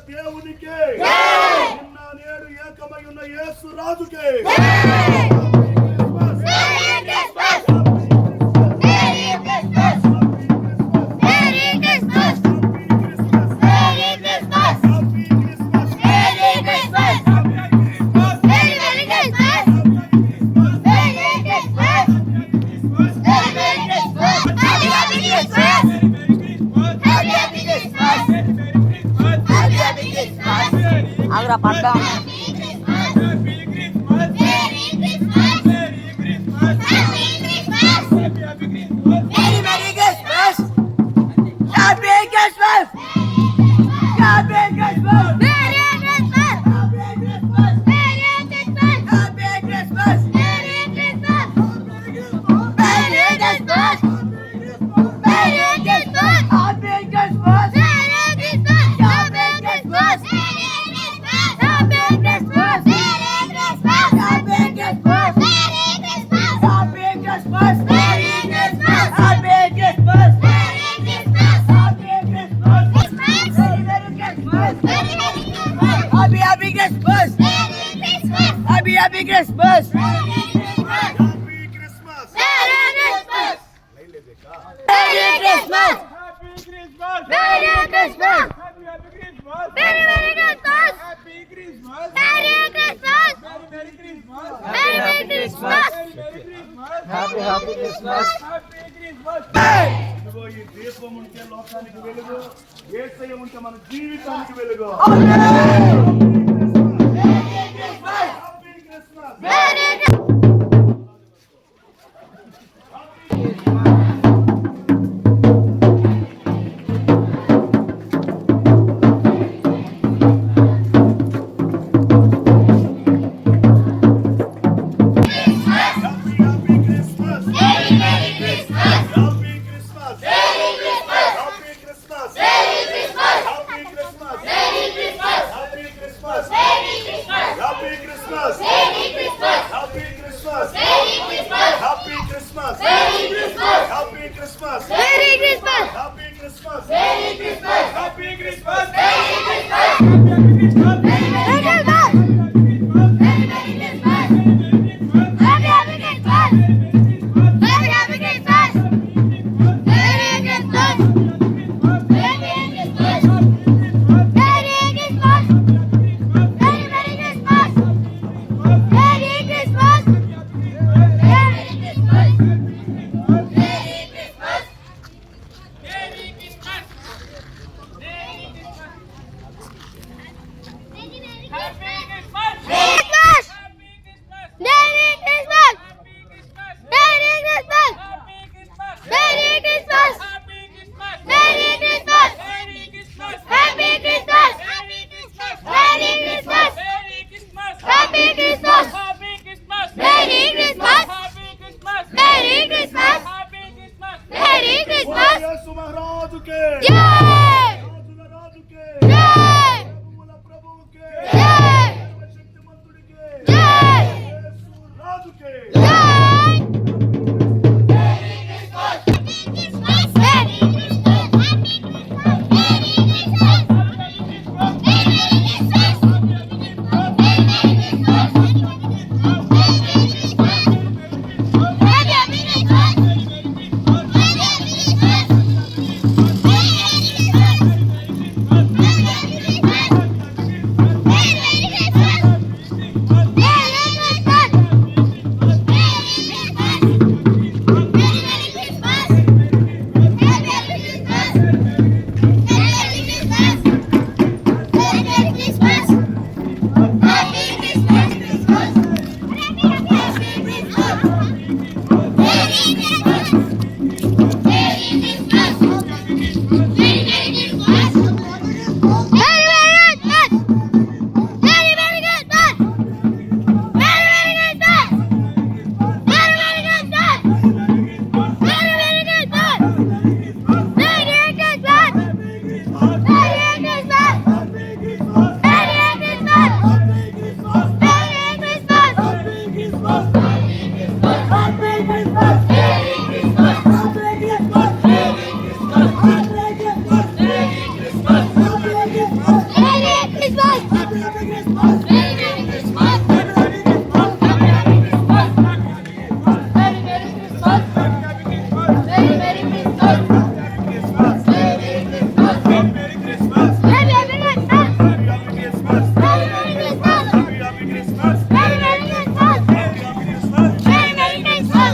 దేవునికి నిన్న నేడు ఏకమై ఉన్న యేసు రాజుకి आगरा पड़ता Happy Christmas! Happy Christmas Merry Christmas! Happy Christmas Merry Christmas! Happy Christmas Merry Christmas! Happy Christmas Merry Christmas! Merry Christmas Merry Christmas! Happy Christmas happy Christmas ఇదిగో ఈ దీపం ఉంటే లోకానికి వెలుగు యేసయ్య ఉంటే మన జీవితానికి వెలుగు హ్యాపీ క్రిస్మస్ Merry యేసు మహారాజుకే రాజుల రాజుకే ప్రభువుల ప్రభువుకే సర్వశక్తిమంతుడికే యేసు రాజుకే